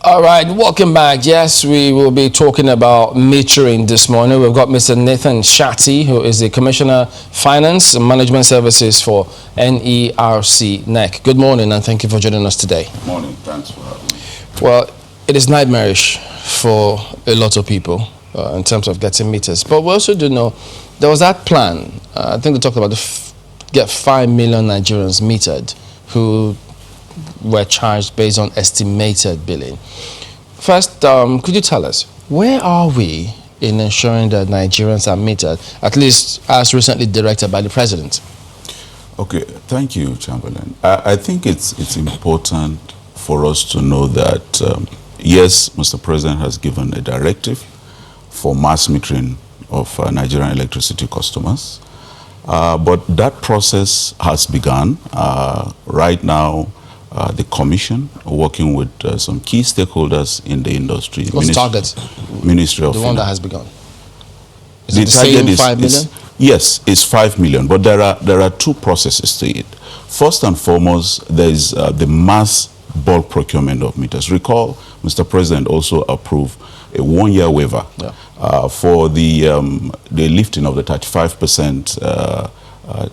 All right, welcome back. Yes, we will be talking about metering this morning. We've got Mr. Nathan Shatti, who is the Commissioner Finance and Management Services for NERC NEC. Good morning, and thank you for joining us today. Good morning. Thanks for having me. Well, it is nightmarish for a lot of people in terms of getting meters. But we also do know there was that plan. I think they talked about get 5 million Nigerians metered who were charged based on estimated billing. First, could you tell us, where are we in ensuring that Nigerians are metered, at least as recently directed by the President? Okay, thank you, Chamberlain. I think it's important for us to know that, yes, Mr. President has given a directive for mass metering of Nigerian electricity customers, but that process has begun. Right now, the Commission, working with some key stakeholders in the industry. What's the target? Ministry of The Finance. one that has begun. Is The it the target same 5 million? Yes, it's 5 million, but there are two processes to it. First and foremost, there is the mass bulk procurement of meters. Recall, Mr. President also approved a 1-year waiver for the lifting of the 35%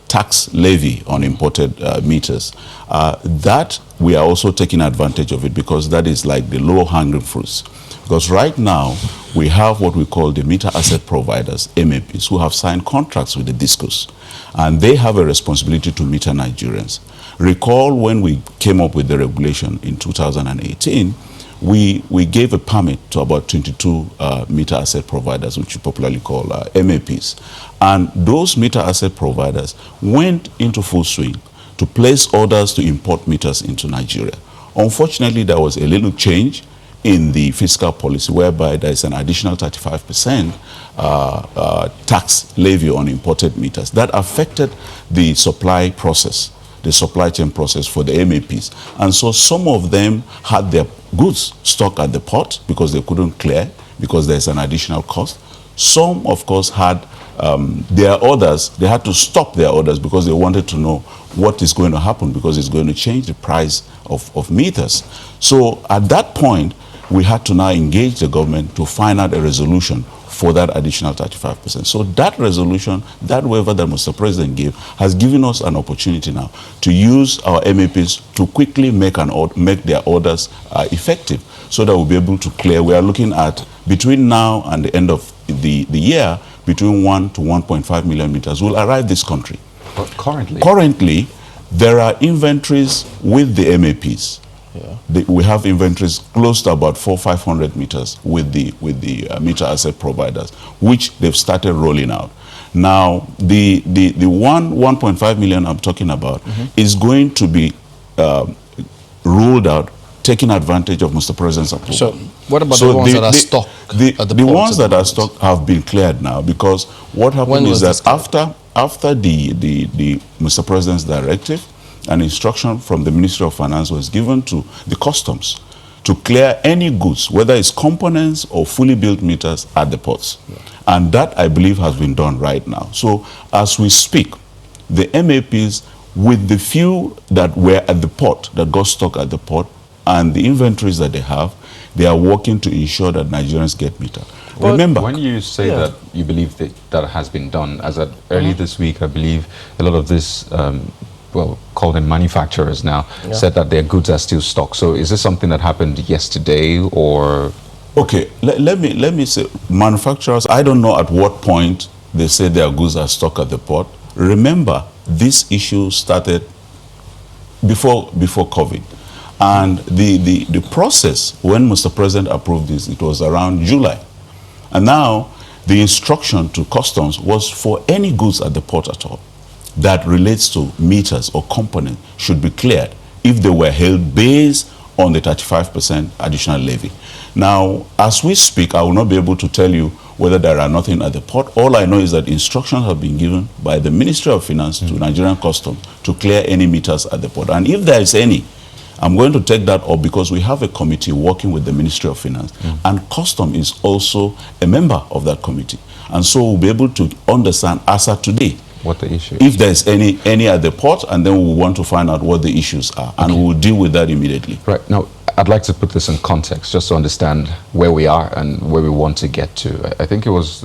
tax levy on imported meters. That we are also taking advantage of it, because that is like the low-hanging fruits. Because right now we have what we call the meter asset providers, MAPs, who have signed contracts with the discos, and they have a responsibility to meter Nigerians. Recall when we came up with the regulation in 2018, we gave a permit to about 22 meter asset providers, which we popularly call MAPs. And those meter asset providers went into full swing to place orders to import meters into Nigeria. Unfortunately, there was a little change in the fiscal policy, whereby there is an additional 35% tax levy on imported meters. That affected the supply process, the supply chain process for the MAPs. And so some of them had their goods stuck at the port because they couldn't clear, because there's an additional cost. Some, of course, had their orders, they had to stop their orders because they wanted to know what is going to happen, because it's going to change the price of meters. So at that point, we had to now engage the government to find out a resolution for that additional 35%. So that resolution, that waiver that Mr. President gave, has given us an opportunity now to use our MAPs to quickly make their orders effective, so that we'll be able to clear. We are looking at, between now and the end of the year, between 1 to 1.5 million meters will arrive this country. But currently, there are inventories with the MAPs. We have inventories close to about 400-500 meters with the meter asset providers, which they've started rolling out. Now, the 1.5 million I'm talking about is going to be rolled out, taking advantage of Mr. President's approval. So what about the ones that are stuck at the ones that are stuck have been cleared now, because what happened is that after the Mr. President's directive, an instruction from the Ministry of Finance was given to the customs to clear any goods, whether it's components or fully built meters, at the ports. And that, I believe, has been done right now. So as we speak, the MAPs, with the few that were at the port, that got stuck at the port, and the inventories that they are working to ensure that Nigerians get metered. Well, remember, when you say that you believe that has been done, as at early this week, I believe a lot of this called in manufacturers now, said that their goods are still stocked. So is this something that happened yesterday, or? Okay, let me say, manufacturers, I don't know at what point they say their goods are stuck at the port. Remember, this issue started before COVID. And the process, when Mr. President approved this, it was around July. And now the instruction to customs was for any goods at the port at all that relates to meters or components should be cleared if they were held based on the 35% additional levy. Now, as we speak, I will not be able to tell you whether there are nothing at the port. All I know is that instructions have been given by the Ministry of Finance to Nigerian Customs to clear any meters at the port. And if there is any, I'm going to take that up, because we have a committee working with the Ministry of Finance, and Customs is also a member of that committee. And so we'll be able to understand, as of today, what the issue is. If there's any at the port, and then we want to find out what the issues are, and we will deal with that immediately. Right. Now, I'd like to put this in context just to understand where we are and where we want to get to. I think it was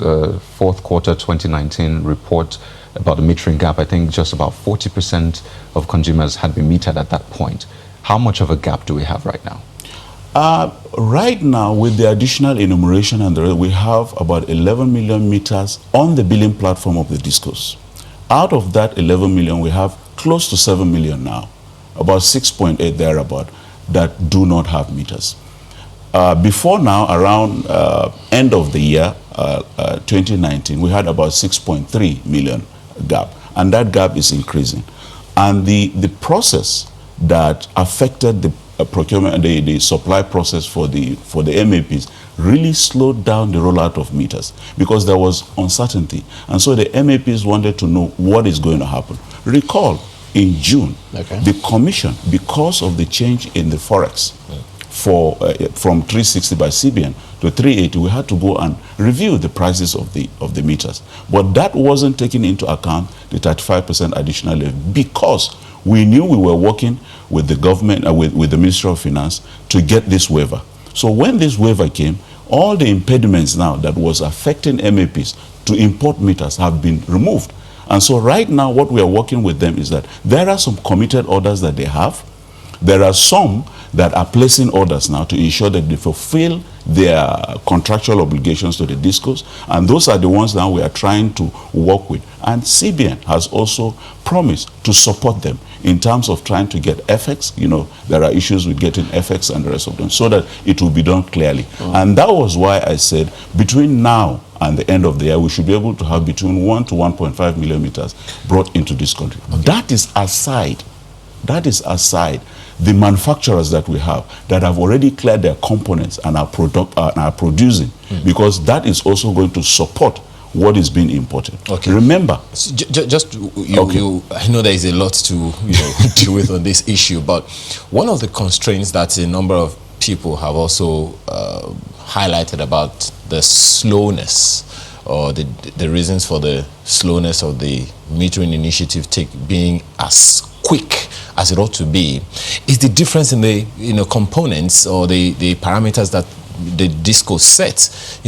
fourth quarter 2019 report about the metering gap. I think just about 40% of consumers had been metered at that point. How much of a gap do we have right now? Right now, with the additional enumeration and the rest, we have about 11 million meters on the billing platform of the discos. Out of that 11 million, we have close to 7 million now, about 6.8 thereabout, that do not have meters. Before now, around end of the year, 2019, we had about 6.3 million gap, and that gap is increasing. And the process that affected the procurement, the supply process for the MAPs really slowed down the rollout of meters because there was uncertainty. And so the MAPs wanted to know what is going to happen. Recall, in June, the commission, because of the change in the forex from 360 by CBN to 380, we had to go and review the prices of the meters. But that wasn't taking into account the 35% additional levy because we knew we were working with the government, with the Ministry of Finance to get this waiver. So when this waiver came, all the impediments now that was affecting MAPs to import meters have been removed. And so right now what we are working with them is that there are some committed orders that they have. There are some that are placing orders now to ensure that they fulfill their contractual obligations to the discos, and those are the ones now we are trying to work with. And CBN has also promised to support them in terms of trying to get FX. You know, there are issues with getting FX and the rest of them, so that it will be done clearly. And that was why I said between now and the end of the year, we should be able to have between 1 to 1.5 millimeters brought into this country. That is aside the manufacturers that we have that have already cleared their components and are producing, because that is also going to support what is being imported. Remember, I know there is a lot to deal with on this issue, but one of the constraints that a number of people have also highlighted about the slowness or the reasons for the slowness of the metering initiative being as quick as it ought to be is the difference in the components or the parameters that the disco sets.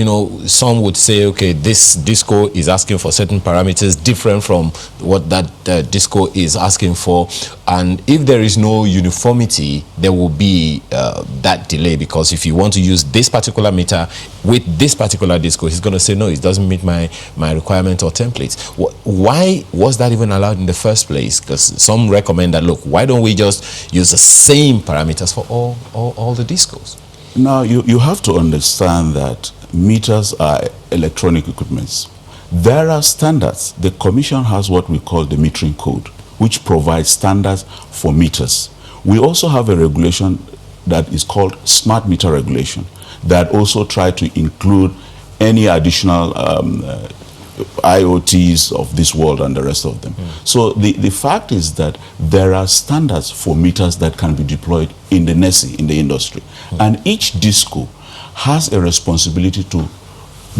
Some would say, okay, this disco is asking for certain parameters different from what that disco is asking for, and if there is no uniformity, there will be that delay, because if you want to use this particular meter with this particular disco, he's going to say no, it doesn't meet my requirement or templates. Why was that even allowed in the first place? Because some recommend that, look, why don't we just use the same parameters for all the discos? Now, you have to understand that meters are electronic equipments. There are standards. The Commission has what we call the metering code, which provides standards for meters. We also have a regulation that is called smart meter regulation that also try to include any additional IoTs of this world and the rest of them. So the fact is that there are standards for meters that can be deployed in the NERC, in the industry. And each disco has a responsibility to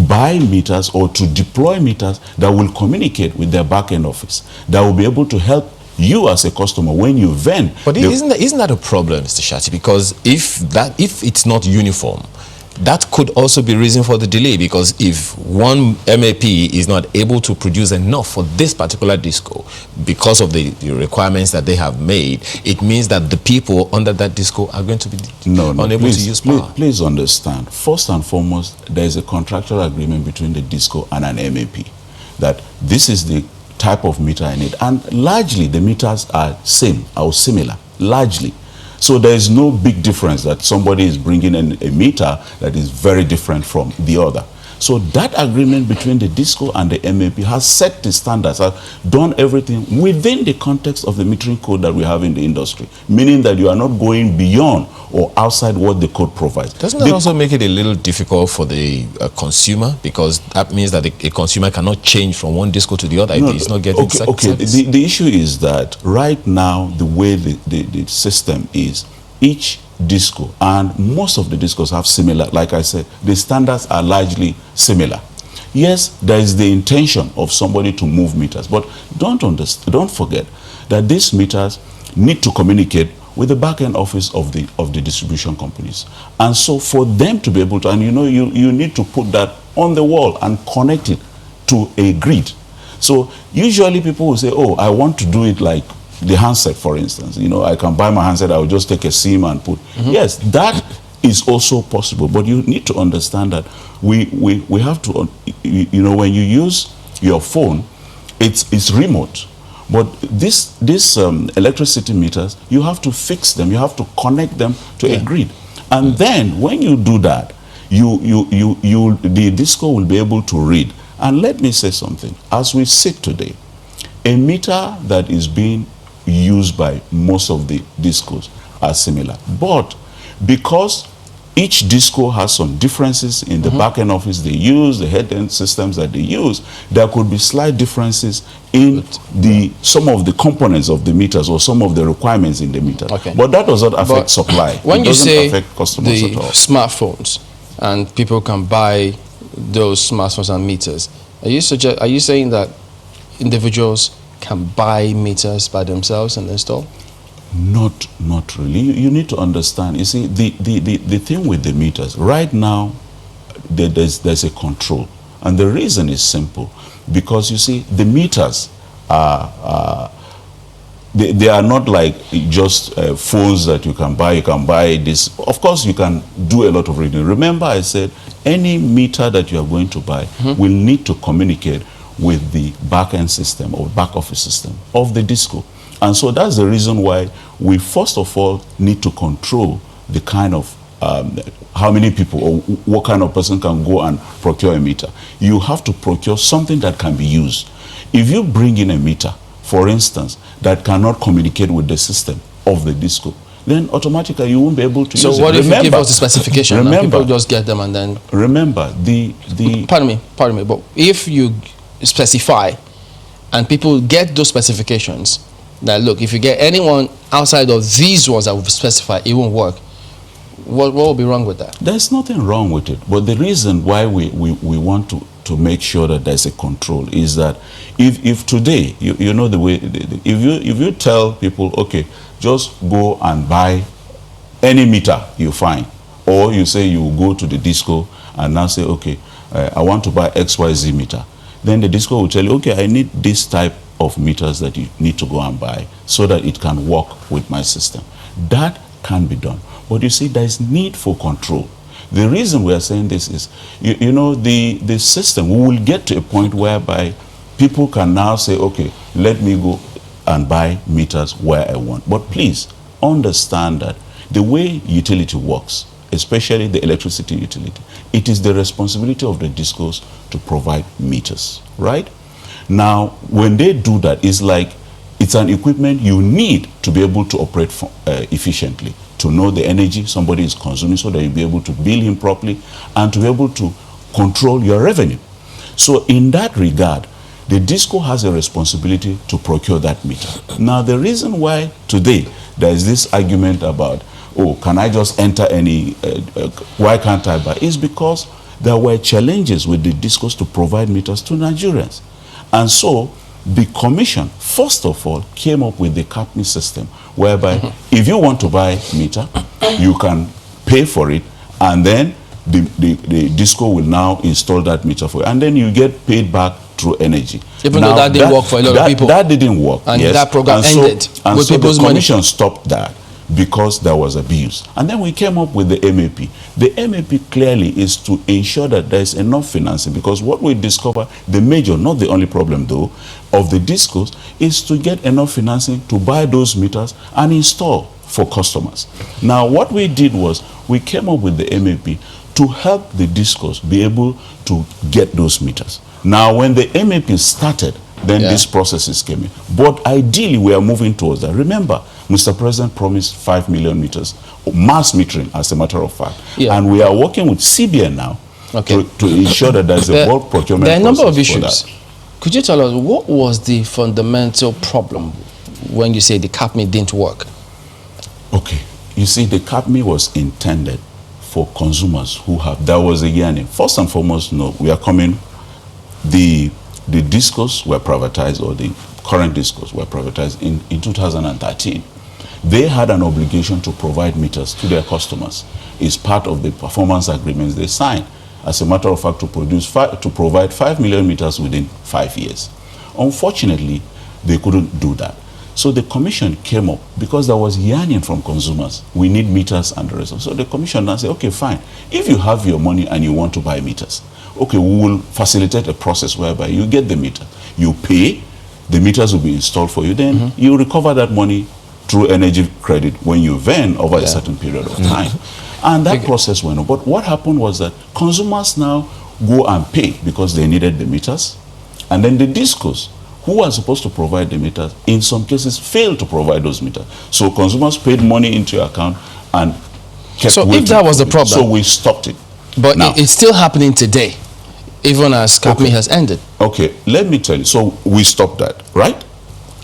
buy meters or to deploy meters that will communicate with their back-end office, that will be able to help you as a customer when you vend. But isn't that a problem, Mr. Shati? Because if it's not uniform, that could also be reason for the delay, because if one MAP is not able to produce enough for this particular disco because of the requirements that they have made, it means that the people under that disco are going to be unable to use power. Please understand, first and foremost, there is a contractual agreement between the disco and an MAP that this is the type of meter I need, and largely the meters are same or similar, largely. So there is no big difference that somebody is bringing in a meter that is very different from the other. So that agreement between the disco and the MAP has set the standards, has done everything within the context of the metering code that we have in the industry, meaning that you are not going beyond or outside what the code provides. Doesn't that also make it a little difficult for the consumer? Because that means that a consumer cannot change from one disco to the other if he's not getting service. The issue is that right now, the way the system is, each disco, and most of the discos have similar, like I said, the standards are largely similar. Yes, there is the intention of somebody to move meters, but don't forget that these meters need to communicate with the back-end office of the distribution companies. And so for them to be able to, and you need to put that on the wall and connect it to a grid. So usually people will say, oh, I want to do it like the handset, for instance. I can buy my handset, I will just take a SIM and put. Yes, that is also possible, but you need to understand that we have to, when you use your phone, it's remote. But this electricity meters, you have to fix them, you have to connect them to a grid. And then when you do that, the disco will be able to read. And let me say something. As we sit today, a meter that is being used by most of the discos are similar. But because each disco has some differences in the back-end office they use, the head-end systems that they use, there could be slight differences in some of the components of the meters or some of the requirements in the meter. Okay. But that does not affect supply. When it doesn't say affect customers the at all. smartphones and people can buy those smartphones and meters, are you saying that individuals can buy meters by themselves and install? Not really. You need to understand. You see, the thing with the meters right now, there's a control, and the reason is simple, because you see the meters are they are not like just phones that you can buy. You can buy this. Of course, you can do a lot of reading. Remember, I said any meter that you are going to buy will need to communicate with the back-end system or back office system of the disco. And so that's the reason why we first of all need to control the kind of how many people or what kind of person can go and procure a meter. You have to procure something that can be used. If you bring in a meter, for instance, that cannot communicate with the system of the disco, then automatically you won't be able to use it. So what if you give us the specification and people just get them and then... Remember, Pardon me, but if you specify and people get those specifications, that look, if you get anyone outside of these ones that we've specified, it won't work. What will be wrong with that? There's nothing wrong with it. But the reason why we want to make sure that there's a control is that if today, you know the way, if you tell people, okay, just go and buy any meter you find, or you say you go to the disco and now say, okay, I want to buy XYZ meter, then the disco will tell you, okay, I need this type of meters that you need to go and buy so that it can work with my system. That can be done. But you see, there's need for control. The reason we are saying this is, the system, we will get to a point whereby people can now say, okay, let me go and buy meters where I want. But please understand that the way utility works, especially the electricity utility, it is the responsibility of the discos to provide meters, right? Now, when they do that, it's like it's an equipment you need to be able to operate efficiently, to know the energy somebody is consuming so that you'll be able to bill him properly and to be able to control your revenue. So in that regard, the disco has a responsibility to procure that meter. Now, the reason why today there is this argument about, oh, can I just enter any, why can't I buy, is because there were challenges with the discos to provide meters to Nigerians. And so the commission, first of all, came up with the CAPMI system, whereby if you want to buy meter, you can pay for it, and then the disco will now install that meter for you, and then you get paid back through energy. Even though that didn't work for a lot of people. That didn't work. And yes. that program ended with people's money. The commission stopped that because there was abuse. And then we came up with the MAP. The MAP clearly is to ensure that there is enough financing, because what we discover, the major, not the only problem though, of the discos is to get enough financing to buy those meters and install for customers. Now, what we did was we came up with the MAP to help the discos be able to get those meters. Now, when the MAP started, then these processes came in. But ideally, we are moving towards that. Remember, Mr. President promised 5 million meters, mass metering, as a matter of fact. Yeah. And we are working with CBN now to ensure that there's a bulk procurement process. There are a number of issues. Could you tell us, what was the fundamental problem when you say the CAPMI didn't work? Okay. You see, the CAPMI was intended for consumers who have, there was a yearning. First and foremost, we are coming, the discos were privatized, or the current discos were privatized in 2013. they had an obligation to provide meters to their customers. It's part of the performance agreements they signed. As a matter of fact, to provide 5 million meters within 5 years. Unfortunately, they couldn't do that. So the commission came up because there was yearning from consumers. We need meters and the rest. So the commission now said, okay, fine. If you have your money and you want to buy meters, okay, we will facilitate a process whereby you get the meter. You pay, the meters will be installed for you. Then you recover that money through energy credit when you vend over a certain period of time. And that process went on. But what happened was that consumers now go and pay because they needed the meters. And then the discos, who are supposed to provide the meters, in some cases failed to provide those meters. So consumers paid money into your account and kept So waiting if that was the problem, so we stopped it. But now, it's still happening today, even as CAPMI has ended. Okay, let me tell you. So we stopped that, right?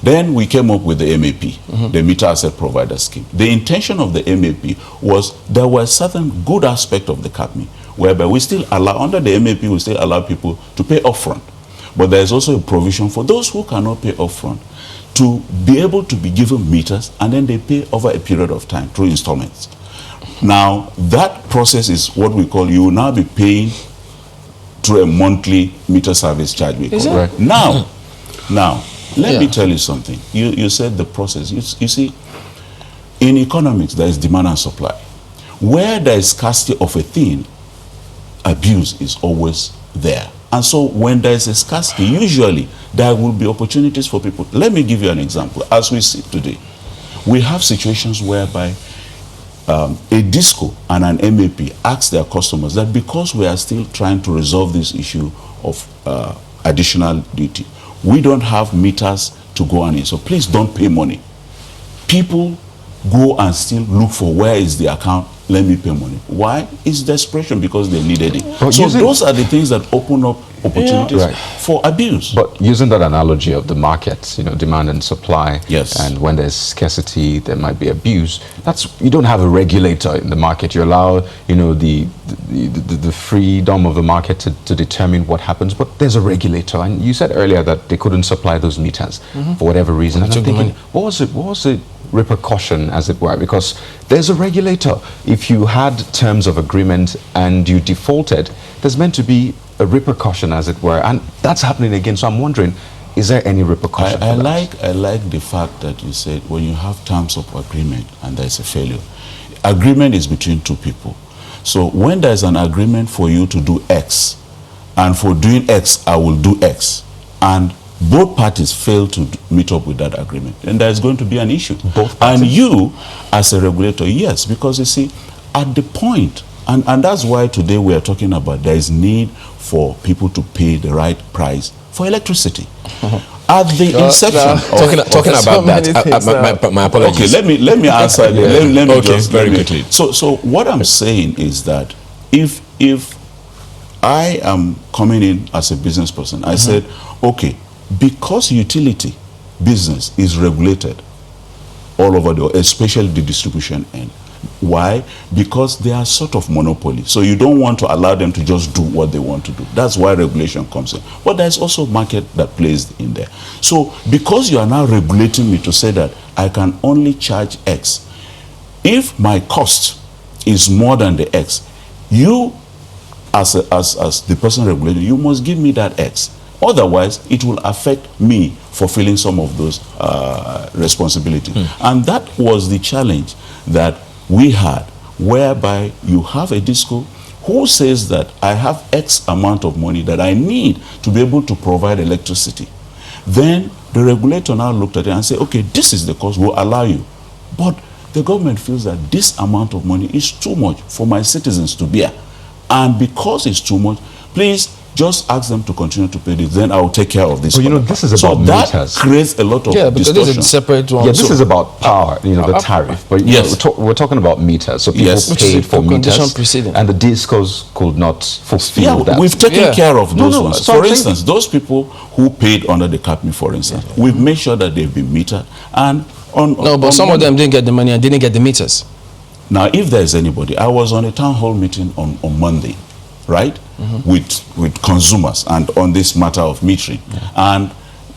Then we came up with the MAP, the Meter Asset Provider Scheme. The intention of the MAP was there were certain good aspects of the CAPMI, whereby we still allow, under the MAP, we still allow people to pay upfront. But there is also a provision for those who cannot pay upfront to be able to be given meters, and then they pay over a period of time through installments. Now, that process is what we call, you will now be paying through a monthly meter service charge. We call it. Now, let me tell you something. You said the process. You see, in economics, there is demand and supply. Where there is scarcity of a thing, abuse is always there. And so when there is a scarcity, usually there will be opportunities for people. Let me give you an example. As we see today, we have situations whereby a disco and an MAP ask their customers that because we are still trying to resolve this issue of additional duty, we don't have meters to go on in. So please don't pay money. People go and still look for where is the account, let me pay money. Why? It's desperation because they needed it. But so those are the things that open up opportunities for abuse. But using that analogy of the market, you know, demand and supply, and when there's scarcity, there might be abuse. You don't have a regulator in the market. You allow, you know, the freedom of the market to determine what happens. But there's a regulator, and you said earlier that they couldn't supply those meters for whatever reason. And I'm thinking, what was it? Repercussion, as it were, because there's a regulator. If you had terms of agreement and you defaulted, there's meant to be a repercussion, as it were, and that's happening again. So I'm wondering, is there any repercussion? I like the fact that you said when you have terms of agreement and there's a failure. Agreement is between two people. So when there's an agreement for you to do X, and for doing X, I will do X, and both parties fail to meet up with that agreement, then there's going to be an issue. And you, as a regulator, yes, because you see, at the point, and that's why today we are talking about there is need for people to pay the right price for electricity. At the inception talking about that, my apologies. Okay, let me answer. let me just very quickly. So what I'm saying is that if I am coming in as a business person, I said, okay, because utility business is regulated all over especially the distribution end. Why? Because they are sort of monopoly. So you don't want to allow them to just do what they want to do. That's why regulation comes in. But there's also market that plays in there. So because you are now regulating me to say that I can only charge X, if my cost is more than the X, you as the person regulating, you must give me that X. Otherwise, it will affect me fulfilling some of those responsibilities. And that was the challenge that we had, whereby you have a disco who says that I have X amount of money that I need to be able to provide electricity. Then the regulator now looked at it and said, okay, this is the cost, we'll allow you. But the government feels that this amount of money is too much for my citizens to bear. And because it's too much, please just ask them to continue to pay this, then I will take care of this. Well, you know, this is about meters. That creates a lot of because distortion. this is a separate one. Yeah, this is about power, you know, the tariff. But we're talking about meters. So people paid for meters, and the discos could not fulfill that. We've taken care of those ones. So for instance, those people who paid under the CAPMI, for instance, we've made sure that they've been metered. And but some of them didn't get the money and didn't get the meters. Now, if there's anybody, I was on a town hall meeting on Monday, right, with consumers and on this matter of metering. And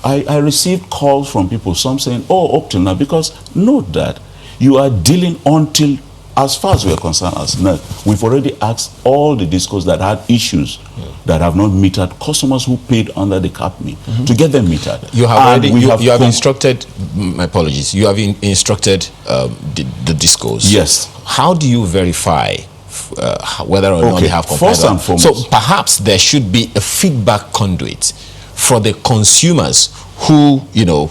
I received calls from people, some saying, oh, up till now, because note that you are dealing until, as far as we are concerned as NERC, we've already asked all the discos that had issues that have not metered, customers who paid under the cap me, to get them metered. You have already, you have instructed, my apologies, you have instructed the discos. Yes. How do you verify whether or not they have complied? First and foremost. So perhaps there should be a feedback conduit for the consumers who, you know,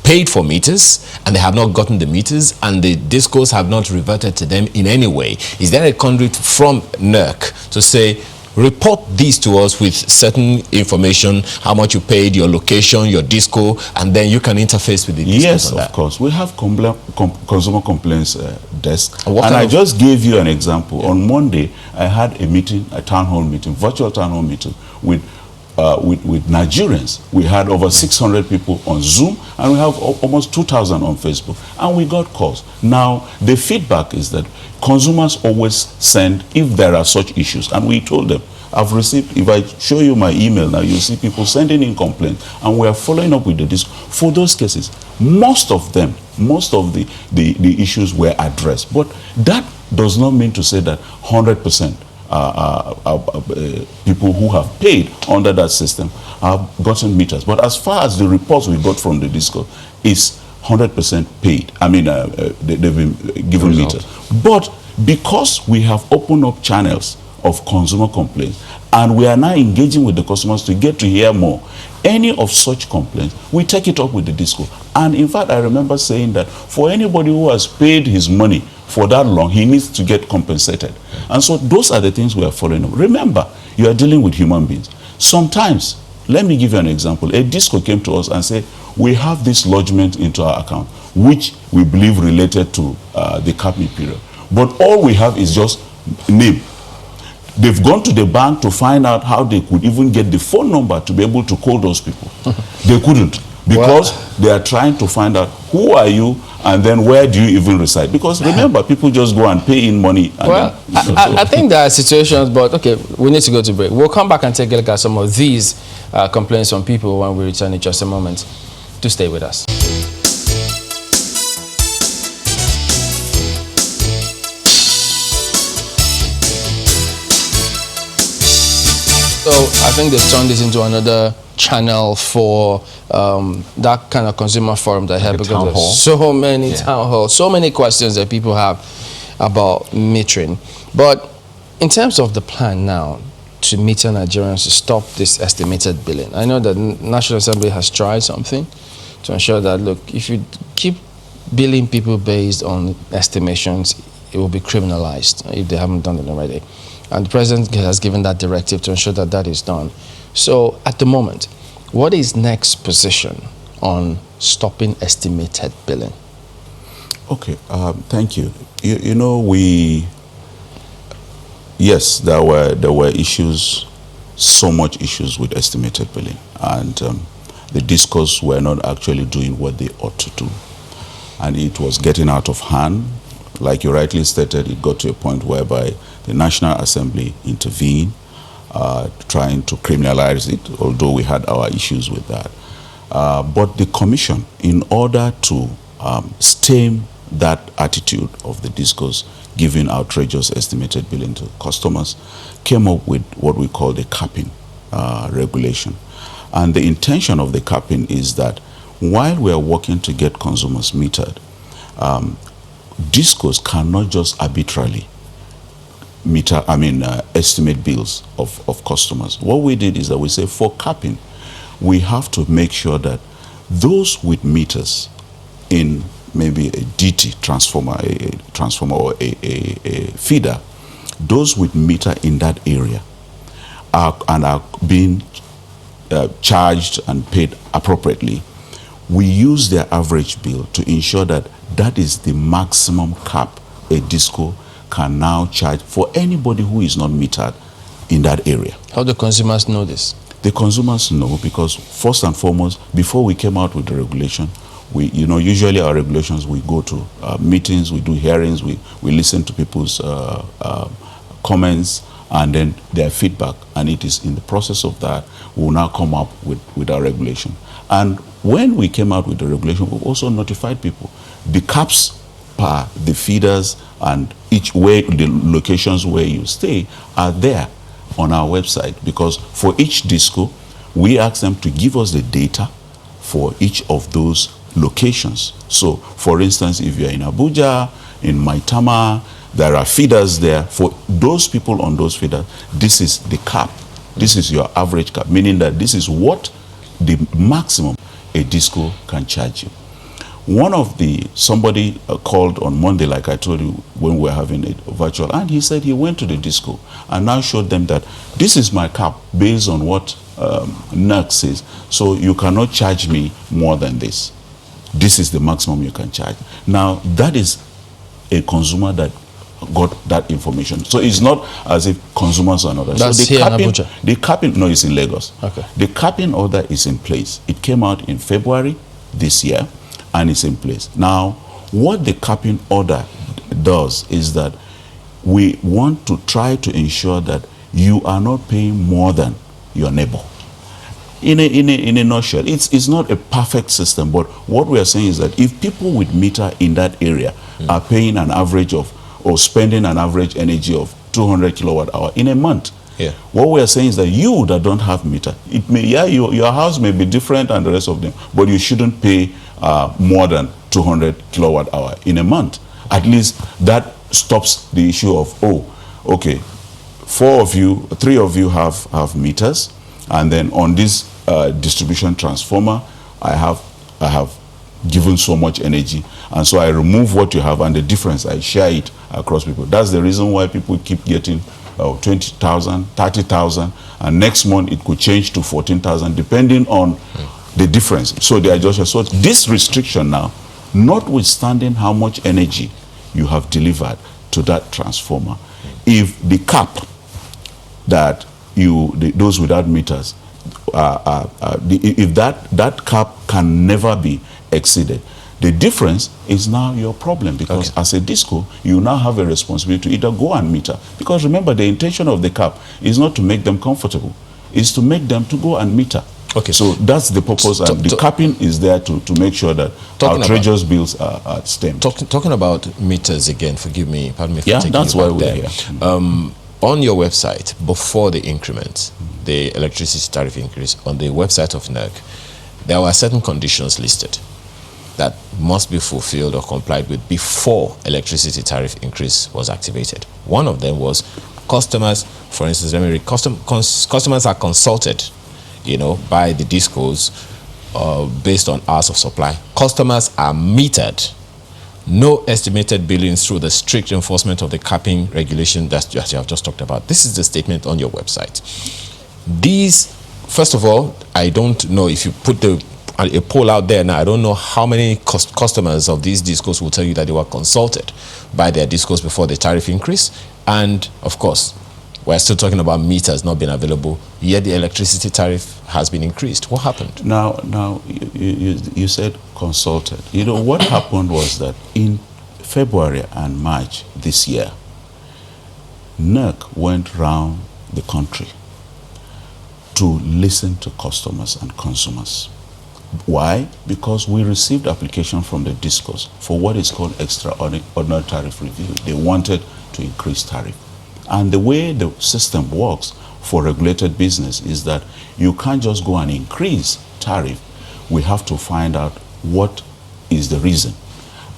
paid for meters and they have not gotten the meters and the discos have not reverted to them in any way. Is there a conduit from NERC to say, report these to us with certain information, how much you paid, your location, your disco, and then you can interface with the discos? Yes, on that? of course. We have consumer complaints desk. And I just gave you an example. Yeah. On Monday, I had a meeting, a town hall meeting, virtual town hall meeting with Nigerians. We had over 600 people on Zoom, and we have almost 2,000 on Facebook, and we got calls. Now, the feedback is that consumers always send if there are such issues, and we told them, I've received, if I show you my email now, you'll see people sending in complaints, and we are following up with the disc. For those cases, most of them, most of the issues were addressed, but that does not mean to say that 100% people who have paid under that system have gotten meters. But as far as the reports we got from the disco is 100% paid. I mean, they've been given meters. But because we have opened up channels of consumer complaints and we are now engaging with the customers to get to hear more, any of such complaints, we take it up with the disco. And in fact, I remember saying that for anybody who has paid his money for that long, he needs to get compensated. And so those are the things we are following up. Remember, you are dealing with human beings. Sometimes, let me give you an example. A disco came to us and said, we have this lodgement into our account, which we believe related to the capping period. But all we have is just name. They've gone to the bank to find out how they could even get the phone number to be able to call those people. They couldn't, because they are trying to find out who are you and then where do you even reside. Because remember, people just go and pay in money. And I think there are situations, but okay, we need to go to break. We'll come back and take a look at some of these complaints from people when we return in just a moment. Do stay with us. So I think they've turned this into another channel for that kind of consumer forum that I have, because there's so many town halls, so many questions that people have about metering. But in terms of the plan now to meter Nigerians to stop this estimated billing, I know that National Assembly has tried something to ensure that, look, if you keep billing people based on estimations, it will be criminalized if they haven't done it already. And the president has given that directive to ensure that that is done. So at the moment, what is NERC's position on stopping estimated billing? Okay, thank you. You know, yes, there were issues, so much issues with estimated billing, and the discos were not actually doing what they ought to do, and it was getting out of hand. Like you rightly stated, it got to a point whereby the National Assembly intervened, trying to criminalize it, although we had our issues with that. But the Commission, in order to stem that attitude of the discos giving outrageous estimated billing to customers, came up with what we call the capping regulation. And the intention of the capping is that while we are working to get consumers metered, discos cannot just arbitrarily estimate bills of customers. What we did is that we say for capping, we have to make sure that those with meters in maybe a DT transformer, or a feeder, those with meter in that area are being charged and paid appropriately. We use their average bill to ensure that that is the maximum cap a disco can now charge for anybody who is not metered in that area. How do consumers know this? The consumers know because, first and foremost, before we came out with the regulation, usually our regulations, we go to meetings, we do hearings, we listen to people's comments and then their feedback, and it is in the process of that we will now come up with our regulation. And when we came out with the regulation, we also notified people. The caps per the feeders and each way, the locations where you stay are there on our website, because for each disco, we ask them to give us the data for each of those locations. So, for instance, if you're in Abuja, in Maitama, there are feeders there. For those people on those feeders, this is the cap. This is your average cap, meaning that this is what the maximum a disco can charge you. Somebody called on Monday, like I told you, when we were having a virtual, and he said he went to the disco and now showed them that this is my cap based on what NERC says. So you cannot charge me more than this. This is the maximum you can charge. Now, that is a consumer that got that information. So it's not as if consumers are not. That's so here in Abuja? The capping, no, it's in Lagos. Okay. The capping order is in place. It came out in February this year, and it's in place. Now, what the capping order does is that we want to try to ensure that you are not paying more than your neighbor. In a nutshell, it's not a perfect system, but what we are saying is that if people with meter in that area are paying an average of, or spending an average energy of 200 kilowatt hour in a month, what we are saying is that you that don't have meter, it may, your house may be different and the rest of them, but you shouldn't pay more than 200 kilowatt hour in a month. At least that stops the issue of, oh, okay, 3 of you have meters, and then on this distribution transformer, I have given so much energy, and so I remove what you have, and the difference I share it across people. That's the reason why people keep getting 20,000, 30,000, and next month it could change to 14,000 depending on the difference. So the adjustment. So this restriction now, notwithstanding how much energy you have delivered to that transformer, if the cap that those without meters, if that cap can never be exceeded, the difference is now your problem, because as a disco, you now have a responsibility to either go and meter. Because remember, the intention of the cap is not to make them comfortable, it's to make them to go and meter. So that's the purpose, and the capping is there to make sure that outrageous bills are stemmed. Talking about meters again, forgive me, pardon me for taking that's you why back we're there. here. On your website, before the increment, the electricity tariff increase, on the website of NERC, there were certain conditions listed that must be fulfilled or complied with before electricity tariff increase was activated. One of them was customers, for instance, let me read, customers are consulted, by the discos based on hours of supply. Customers are metered. No estimated billings through the strict enforcement of the capping regulation that you have just talked about. This is the statement on your website. These, first of all, I don't know if you put a poll out there now, I don't know how many customers of these discos will tell you that they were consulted by their discos before the tariff increase. And of course, we're still talking about meters not being available, yet the electricity tariff has been increased. What happened? Now you said consulted. What happened was that in February and March this year, NERC went round the country to listen to customers and consumers. Why? Because we received application from the discos for what is called extraordinary tariff review. They wanted to increase tariff. And the way the system works for regulated business is that you can't just go and increase tariff. We have to find out what is the reason.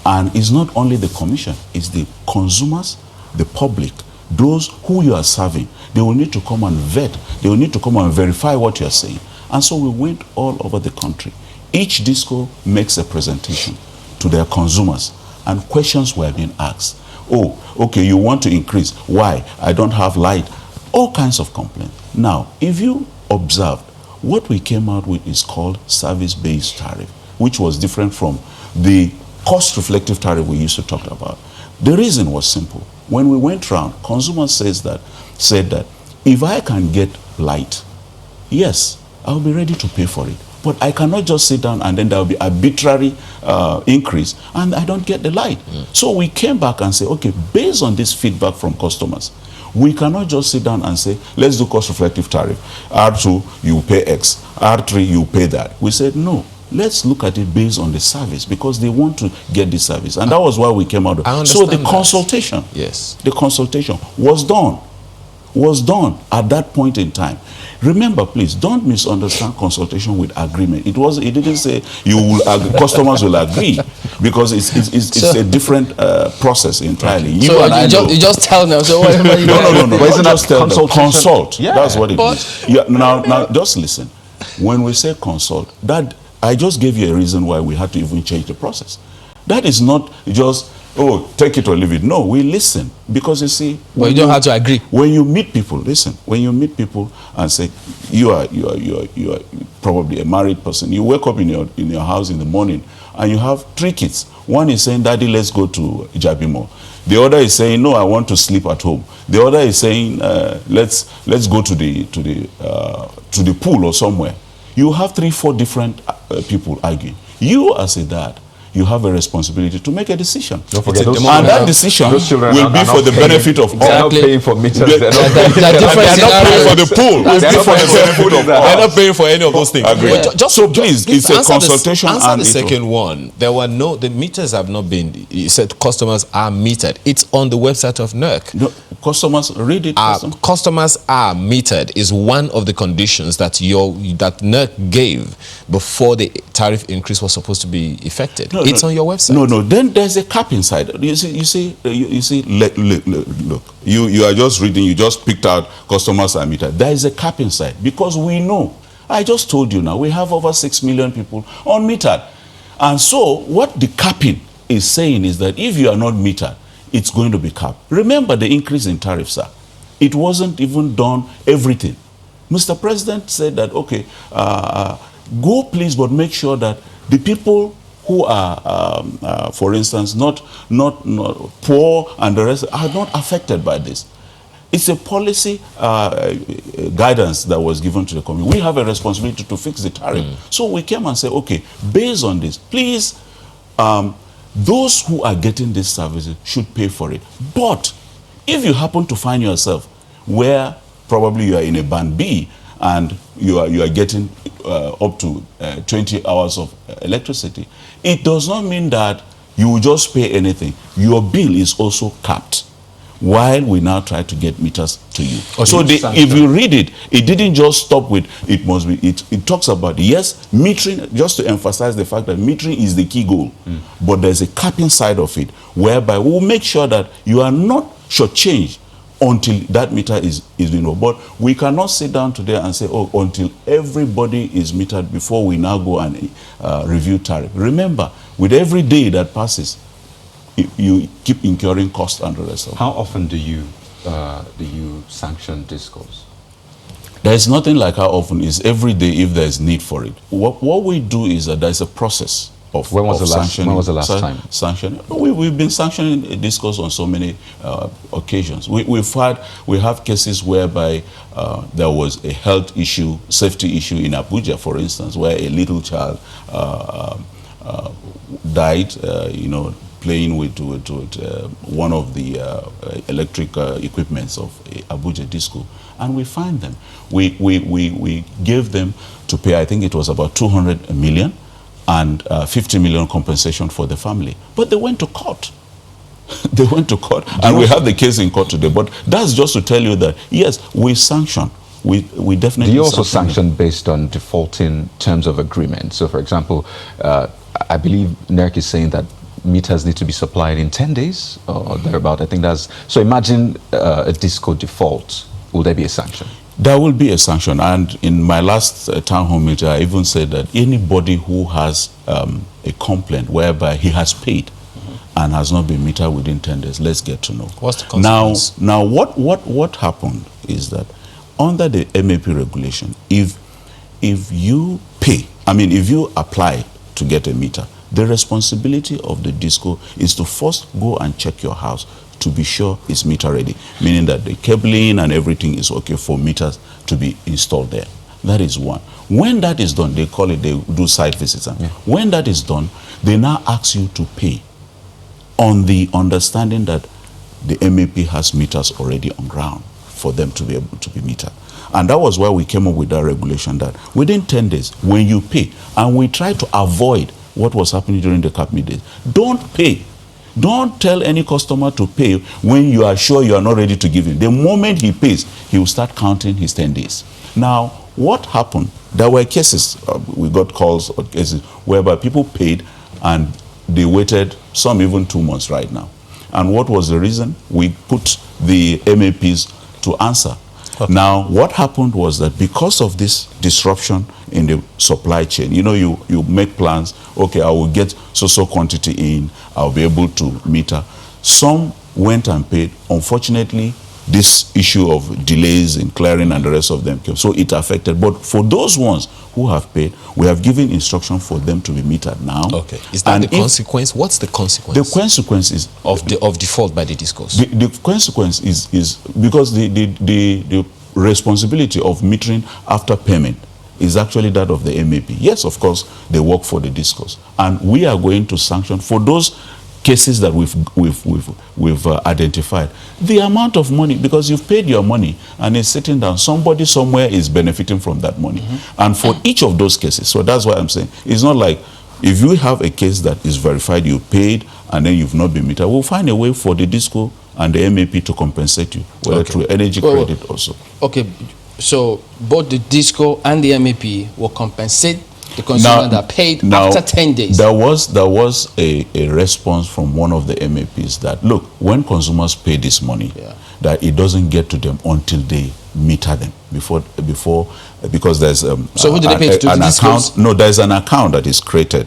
And it's not only the commission, it's the consumers, the public, those who you are serving. They will need to come and vet. They will need to come and verify what you are saying. And so we went all over the country. Each disco makes a presentation to their consumers, and questions were being asked. Oh, okay, you want to increase. Why? I don't have light. All kinds of complaints. Now, if you observed, what we came out with is called service-based tariff, which was different from the cost-reflective tariff we used to talk about. The reason was simple. When we went round, consumers said that if I can get light, yes, I'll be ready to pay for it. But I cannot just sit down and then there will be arbitrary increase and I don't get the light. So we came back and said, okay, based on this feedback from customers, we cannot just sit down and say, let's do cost reflective tariff. R2, you pay X. R3, you pay that. We said, no, let's look at it based on the service, because they want to get the service. And that was why we came out. So the consultation, the consultation was done at that point in time. Remember, please, don't misunderstand consultation with agreement. It didn't say customers will agree, because it's a different process entirely. You just tell them. So whatever you no. But isn't that just consult? Yeah. That's what it is. Yeah. Now, just listen. When we say consult, that I just gave you a reason why we had to even change the process. That is not just, oh, take it or leave it. No, we listen, because you see, well, you don't have to agree. When you meet people, listen. When you meet people and say, you are probably a married person. You wake up in your house in the morning and you have 3 kids. One is saying, Daddy, let's go to Jabimo. The other is saying, no, I want to sleep at home. The other is saying, let's go to the pool or somewhere. You have 3-4 different people arguing. You, as a dad, you have a responsibility to make a decision. Don't forget, and that decision will be for the benefit of all. They're not paying for meters. They're not paying for the pool. They're not paying for any of those things. So please, it's a consultation. Answer the second one. The meters have not been, you said customers are metered. It's on the website of NERC. No, customers, read it. Customers are metered is one of the conditions that NERC gave before the tariff increase was supposed to be effected. It's on your website. No. Then there's a cap inside. You see. Look. You are just reading. You just picked out customers are metered. There is a cap inside, because we know. I just told you now. We have over 6 million people unmetered, and so what the capping is saying is that if you are not metered, it's going to be capped. Remember the increase in tariffs, sir. It wasn't even done everything. Mr. President said that, okay, go please, but make sure that the people who are, for instance, not poor and the rest are not affected by this. It's a policy guidance that was given to the community. We have a responsibility to fix the tariff. So we came and said, okay, based on this, please, those who are getting these services should pay for it. But if you happen to find yourself where probably you are in a band B and you are getting up to 20 hours of electricity, it does not mean that you will just pay anything. Your bill is also capped while we now try to get meters to you. So if you read it, it didn't just stop with it must be, it talks about, yes, metering, just to emphasize the fact that metering is the key goal. But there's a capping side of it, whereby we'll make sure that you are not shortchanged until that meter is But we cannot sit down today and say, oh, until everybody is metered before we now go and review tariff. Remember, with every day that passes, you keep incurring cost and the rest of it. How often do you sanction discos? There's nothing like how often. It's every day if there's need for it. What we do is that there's a process. When was the last time? Sanctioning. We've been sanctioning discos on so many occasions. We have cases whereby there was a health issue, safety issue in Abuja, for instance, where a little child died, playing with one of the electric equipments of Abuja disco, and we fined them. We gave them to pay, I think it was about 200 million. And 50 million compensation for the family. But they went to court. They went to court. And we have the case in court today. But that's just to tell you that, yes, we sanction. We definitely. Do you also sanction based on defaulting terms of agreement? So, for example, I believe NERC is saying that meters need to be supplied in 10 days or thereabout. I think that's... So imagine a disco default. Will there be a sanction? There will be a sanction, and in my last town hall meeting, I even said that anybody who has a complaint whereby he has paid and has not been metered within 10 days, let's get to know. What's the consequence? Now, what happened is that under the MAP regulation, if you pay, if you apply to get a meter, the responsibility of the disco is to first go and check your house to be sure it's meter ready, meaning that the cabling and everything is okay for meters to be installed there. That is one. When that is done, they do site visits. When that is done, they now ask you to pay on the understanding that the MAP has meters already on ground for them to be able to be metered. And that was why we came up with that regulation that within 10 days, when you pay, and we try to avoid what was happening during the cap days, don't pay. Don't tell any customer to pay when you are sure you are not ready to give him. The moment he pays, he will start counting his 10 days. Now, what happened? There were cases, we got calls or cases whereby people paid and they waited, some even 2 months right now. And what was the reason? We put the MAPs to answer. Okay. Now, what happened was that because of this disruption in the supply chain, you know, you make plans, okay, I will get so quantity in, I'll be able to meter. Some went and paid. Unfortunately, this issue of delays in clearing and the rest of them came. So it affected. But for those ones who have paid, we have given instruction for them to be metered now. Okay. Is that the consequence? What's the consequence? The consequence is of default by the discos. The consequence is because the responsibility of metering after payment is actually that of the MAP. Yes, of course, they work for the discos. And we are going to sanction for those cases that we've identified, the amount of money, because you've paid your money and it's sitting down, somebody somewhere is benefiting from that money. And for each of those cases, so that's why I'm saying, it's not like if you have a case that is verified, you paid, and then you've not been metered, we'll find a way for the disco and the MAP to compensate you, whether through energy credit also. Okay, so both the disco and the MAP will compensate the consumer that paid after 10 days. There was a response from one of the MAPs that, look, when consumers pay this money, that it doesn't get to them until they meter them because there's so who did they pay to an account? No, there's an account that is created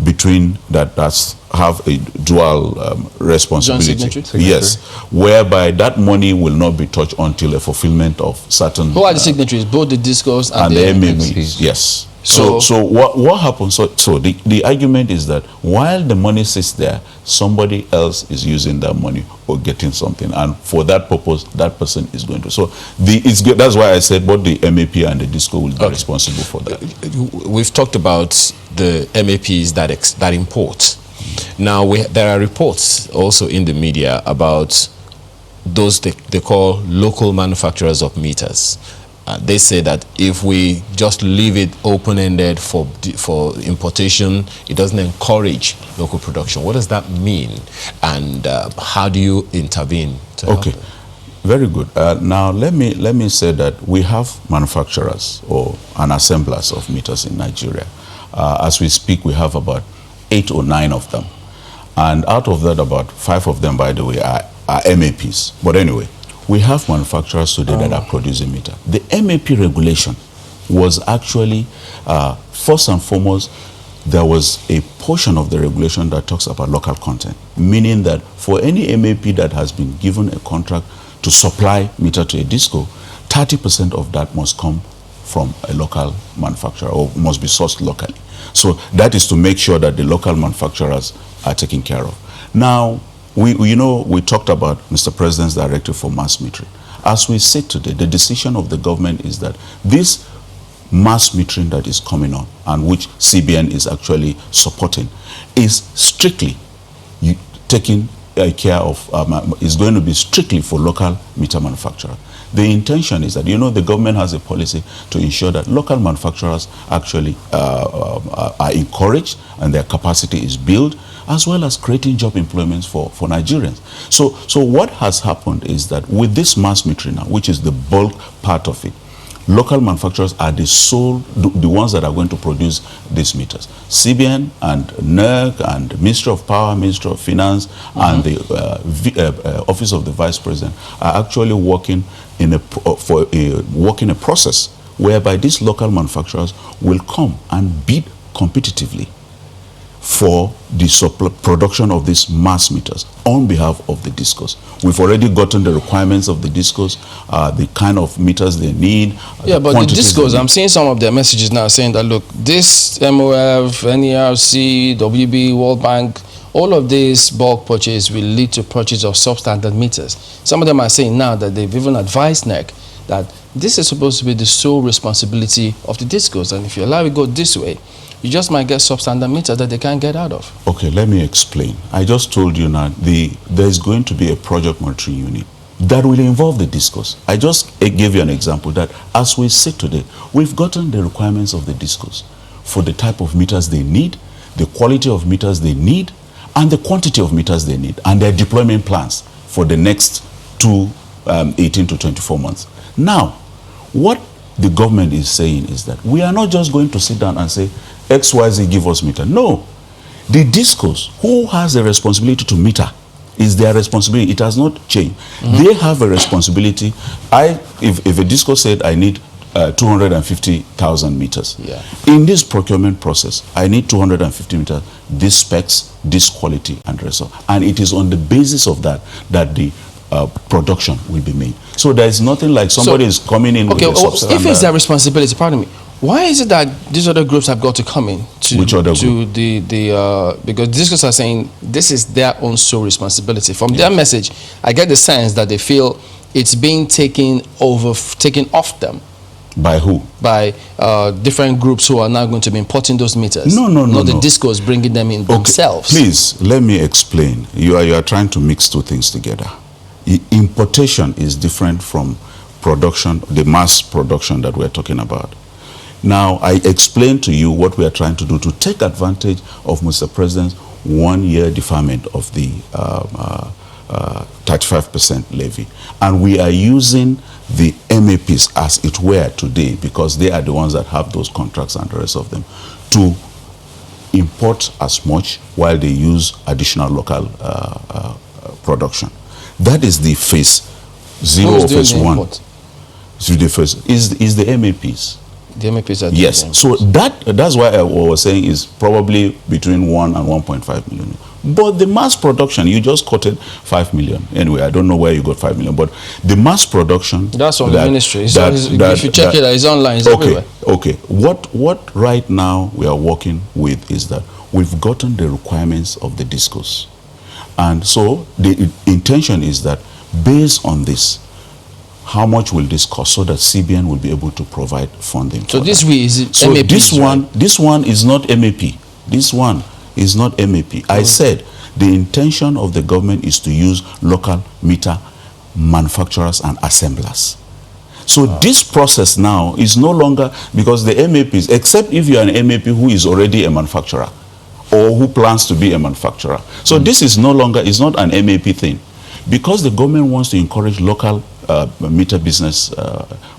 between that's have a dual responsibility. Yes, whereby that money will not be touched until a fulfillment of certain. Who are the signatories? Both the discos and the MAPs. Yes. So what happens? So the argument is that while the money sits there, somebody else is using that money or getting something, and for that purpose, that person is going to. So it's good. That's why I said both the MAP and the disco will be responsible for that. We've talked about the MAPs that import. Now there are reports also in the media about those they call local manufacturers of meters. They say that if we just leave it open-ended for importation, it doesn't encourage local production. What does that mean? And how do you intervene to help them? Very good. Now let me say that we have manufacturers and assemblers of meters in Nigeria. As we speak, we have about 8 or 9 of them, and out of that, about 5 of them, by the way, are MAPs. But anyway, we have manufacturers today that are producing meter. The MAP regulation was actually, first and foremost, there was a portion of the regulation that talks about local content, meaning that for any MAP that has been given a contract to supply meter to a disco, 30% of that must come from a local manufacturer or must be sourced locally. So that is to make sure that the local manufacturers are taken care of. Now, we talked about Mr. President's directive for mass metering. As we sit today, the decision of the government is that this mass metering that is coming on and which CBN is actually supporting is strictly taking care of, is going to be strictly for local meter manufacturers. The intention is that, the government has a policy to ensure that local manufacturers actually are encouraged and their capacity is built, as well as creating job employments for Nigerians. So what has happened is that with this mass metering now, which is the bulk part of it, local manufacturers are the ones that are going to produce these meters. CBN and NERC and Ministry of Power, Ministry of Finance, and the Office of the Vice President are actually working in a process whereby these local manufacturers will come and bid competitively for the production of these mass meters on behalf of the discos. We've already gotten the requirements of the discos, the kind of meters they need. Yeah, but the discos, I'm seeing some of their messages now saying that, look, this MOF, NERC, WB, World Bank, all of this bulk purchase will lead to purchase of substandard meters. Some of them are saying now that they've even advised NERC that this is supposed to be the sole responsibility of the discos, and if you allow it to go this way, you just might get substandard meters that they can't get out of. Okay, let me explain. I just told you now, there is going to be a project monitoring unit. that will involve the discos. I just gave you an example that as we sit today, we've gotten the requirements of the discos for the type of meters they need, the quality of meters they need, and the quantity of meters they need, and their deployment plans for the next 18 to 24 months. Now, what the government is saying is that we are not just going to sit down and say, XYZ give us meter. No. The discos, who has the responsibility to meter, is their responsibility. It has not changed. They have a responsibility. If a disco said I need 250,000 meters. Yeah. In this procurement process, I need 250 meters, this specs, this quality, and the rest of. And it is on the basis of that that the production will be made. So there is nothing like somebody is coming in. Okay, with a if it's their responsibility, pardon me, why is it that these other groups have got to come in to Which other group? Because these groups are saying this is their own sole responsibility. From their message, I get the sense that they feel it's being taken off them. By who? By different groups who are now going to be importing those meters. No. Not the discos bringing them in themselves. Please, let me explain. You are trying to mix two things together. Importation is different from production, the mass production that we're talking about. Now, I explained to you what we are trying to do to take advantage of Mr. President's 1-year deferment of the 35% levy. And we are using the MAPs as it were today, because they are the ones that have those contracts and the rest of them, to import as much while they use additional local production. That is the phase 0 or phase 1. So the first is the MAPs. The MAPs are yes. So that's why I was saying is probably between 1 and 1.5 million. But the mass production, you just quoted 5 million. Anyway, I don't know where you got 5 million, but the mass production. That's from the ministry. If you check it, it's online, it's everywhere. Okay. What right now we are working with is that we've gotten the requirements of the discos. And so the intention is that based on this, how much will this cost so that CBN will be able to provide funding? So this way is it so MAP? This one is not MAP. This one is not MAP. I said the intention of the government is to use local meter manufacturers and assemblers. So this process now is no longer, because the MAPs, except if you are an MAP who is already a manufacturer or who plans to be a manufacturer. So this is no longer, is not an MAP thing. Because the government wants to encourage local meter business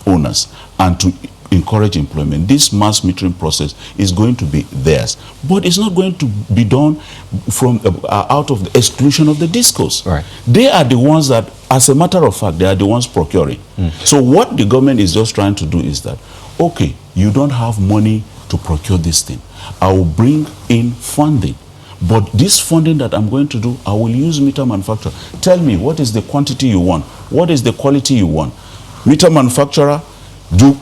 owners and to encourage employment, this mass metering process is going to be theirs. But it's not going to be done from out of the exclusion of the discos. Right. They are the ones that, as a matter of fact, they are the ones procuring. So what the government is just trying to do is that, okay, you don't have money to procure this thing. I will bring in funding. But this funding that I'm going to do, I will use meter manufacturer. Tell me, what is the quantity you want? What is the quality you want? Meter manufacturer,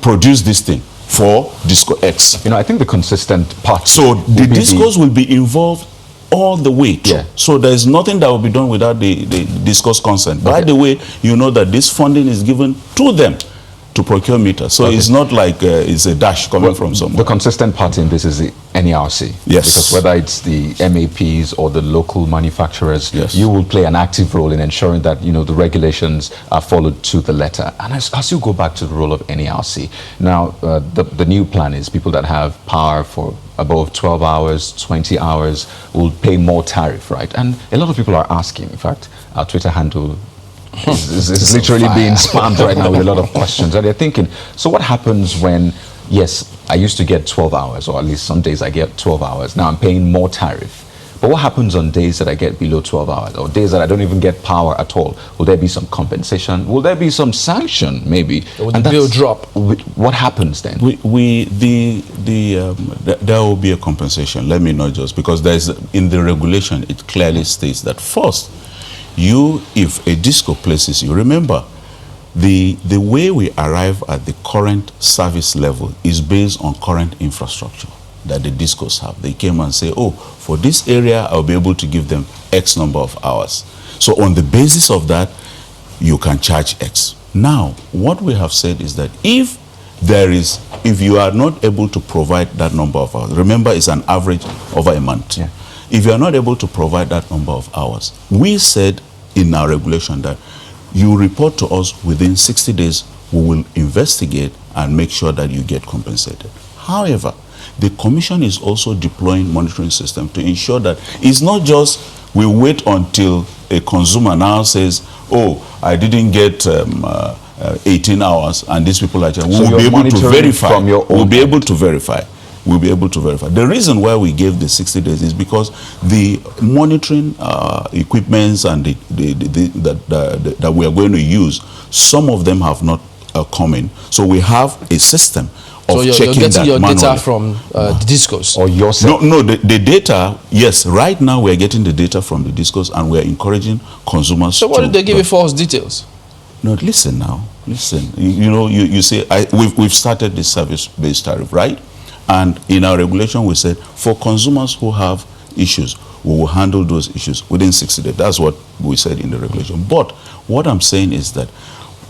produce this thing for Disco X. You know, I think the consistent part. So the discos will be involved all the way through. Yeah. So there is nothing that will be done without the discos consent. Okay. By the way, you know that this funding is given to them to procure meters. So it's not like it's a dash coming from somewhere. The consistent part in this is the NERC. Yes. Because whether it's the MAPs or the local manufacturers, yes, you will play an active role in ensuring that, you know, the regulations are followed to the letter. And as you go back to the role of NERC, now the new plan is people that have power for above 12 hours, 20 hours will pay more tariff, right? And a lot of people are asking, in fact, our Twitter handle is literally being spammed right now with a lot of questions. And they're thinking, so what happens when, yes, I used to get 12 hours, or at least some days I get 12 hours. Now I'm paying more tariff. But what happens on days that I get below 12 hours, or days that I don't even get power at all? Will there be some compensation? Will there be some sanction, maybe? Will the bill drop? What happens then? There will be a compensation. Let me not just, because there's, in the regulation, it clearly states that first, if a disco places you, remember, the way we arrive at the current service level is based on current infrastructure that the discos have. They came and say, oh, for this area, I'll be able to give them X number of hours. So on the basis of that, you can charge X. Now, what we have said is that if you are not able to provide that number of hours, remember it's an average over a month. Yeah. If you are not able to provide that number of hours, we said in our regulation that you report to us within 60 days, we will investigate and make sure that you get compensated. However, the Commission is also deploying monitoring system to ensure that it's not just we wait until a consumer now says, oh, I didn't get 18 hours and these people are... So we'll be able to verify. From your own we'll be able to verify. We'll be able to verify. The reason why we gave the 60 days is because the monitoring equipments and that we are going to use, some of them have not come in. So we have a system of so you're checking getting that your manually. data from the discos? Or yourself? No, the data, yes, right now we're getting the data from the discos and we're encouraging consumers. So what did they give you false details? No, listen now, listen. You say, we've started the service-based tariff, right? And in our regulation, we said, for consumers who have issues, we will handle those issues within 60 days. That's what we said in the regulation. But what I'm saying is that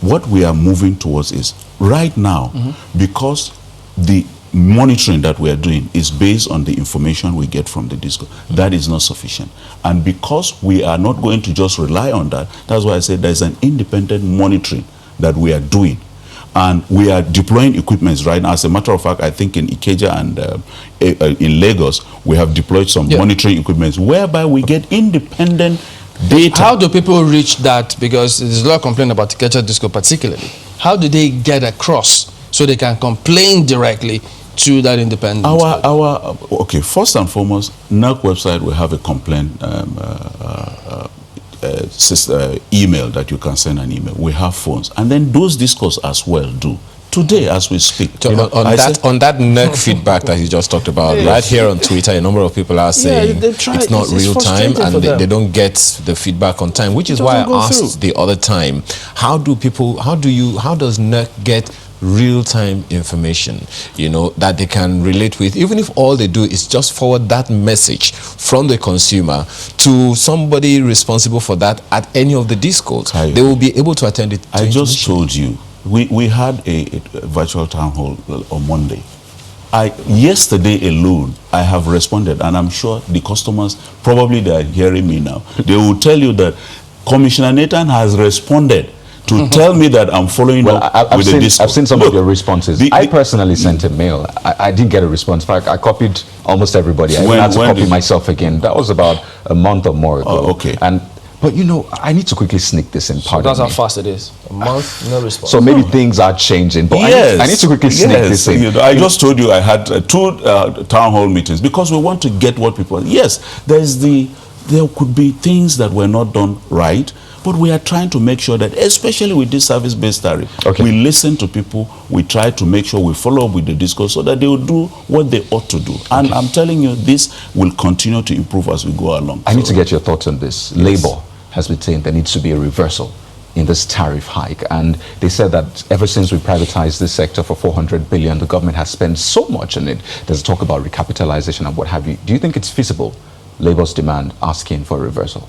what we are moving towards is, right now, because the monitoring that we are doing is based on the information we get from the disco, that is not sufficient. And because we are not going to just rely on that, that's why I said there's an independent monitoring that we are doing. And we are deploying equipments right now. As a matter of fact, I think in Ikeja and in Lagos, we have deployed some monitoring equipments whereby we get independent data. How do people reach that? Because there's a lot of complaint about Ikeja Disco particularly. How do they get across so they can complain directly to that independent? Okay, first and foremost, NERC website, we have a complaint email that you can send an email. We have phones, and then those discos as well do. Today, as we speak, so on that NERC feedback that you just talked about, right here on Twitter, a number of people are saying it's not real time and they don't get the feedback on time, which is why I asked the other time, how does NERC get real-time information, that they can relate with, even if all they do is just forward that message from the consumer to somebody responsible for that at any of the discos. They will be able to attend it. I just told you, we had a virtual town hall on Monday. Yesterday alone, I have responded, and I'm sure the customers, probably they are hearing me now, they will tell you that Commissioner Nathan has responded to tell me that I'm following up with the disco. I've seen some of your responses. I personally sent a mail. I didn't get a response. In fact, I copied almost everybody. I had to copy myself again. That was about a month or more ago. Oh, okay. But I need to quickly sneak this in. So that's how fast it is. A month, no response. So maybe things are changing. But I need to quickly sneak this in. I just told you I had 2 town hall meetings because we want to get what people... Yes, there could be things that were not done right, but we are trying to make sure that, especially with this service-based tariff, we listen to people, we try to make sure we follow up with the discourse so that they will do what they ought to do. And I'm telling you, this will continue to improve as we go along. I need to get your thoughts on this. Yes. Labour has been saying there needs to be a reversal in this tariff hike. And they said that ever since we privatized this sector for 400 billion, the government has spent so much on it. There's talk about recapitalization and what have you. Do you think it's feasible, Labour's demand asking for a reversal?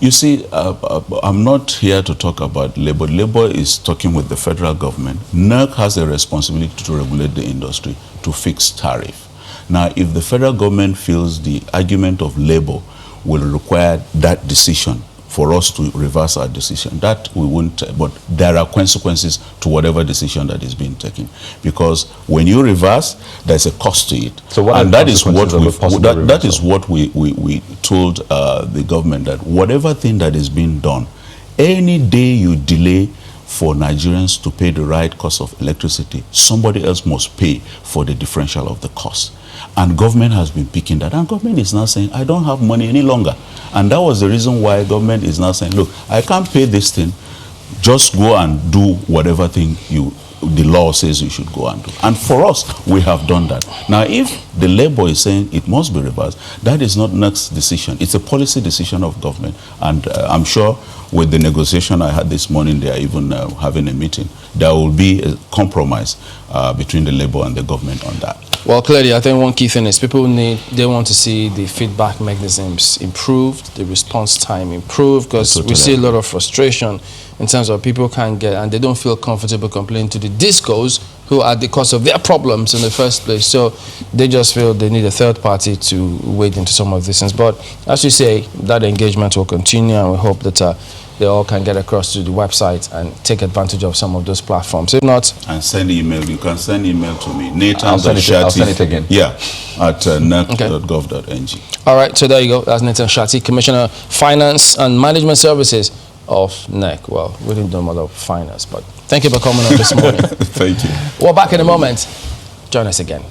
You see, I'm not here to talk about Labour. Labour is talking with the federal government. NERC has a responsibility to regulate the industry, to fix tariff. Now, if the federal government feels the argument of Labour will require that decision for us to reverse our decision, that we won't, but there are consequences to whatever decision that is being taken. Because when you reverse, there's a cost to it. So what and that is what we told the government, that whatever thing that is being done, any day you delay for Nigerians to pay the right cost of electricity, somebody else must pay for the differential of the cost. And government has been picking that. And government is now saying, I don't have money any longer. And that was the reason why government is now saying, look, I can't pay this thing. Just go and do whatever thing the law says you should go and do. And for us, we have done that. Now, if the Labour is saying it must be reversed, that is not NERC's decision. It's a policy decision of government. And I'm sure with the negotiation I had this morning, they are even having a meeting. There will be a compromise between the Labour and the government on that. Well, clearly, I think one key thing is they want to see the feedback mechanisms improved, the response time improved, because we see a lot of frustration in terms of people can't get, and they don't feel comfortable complaining to the discos who are the cause of their problems in the first place. So they just feel they need a third party to wade into some of these things. But as you say, that engagement will continue, and we hope that they all can get across to the website and take advantage of some of those platforms. If not, and send email. You can send email to me. Nathan. I'll send it again. Yeah, at nerc.gov.ng. All right, so there you go. That's Nathan Shati, Commissioner Finance and Management Services of NERC. Well, we didn't do a lot of finance, but thank you for coming on this morning. Thank you. We're back in a moment. Join us again.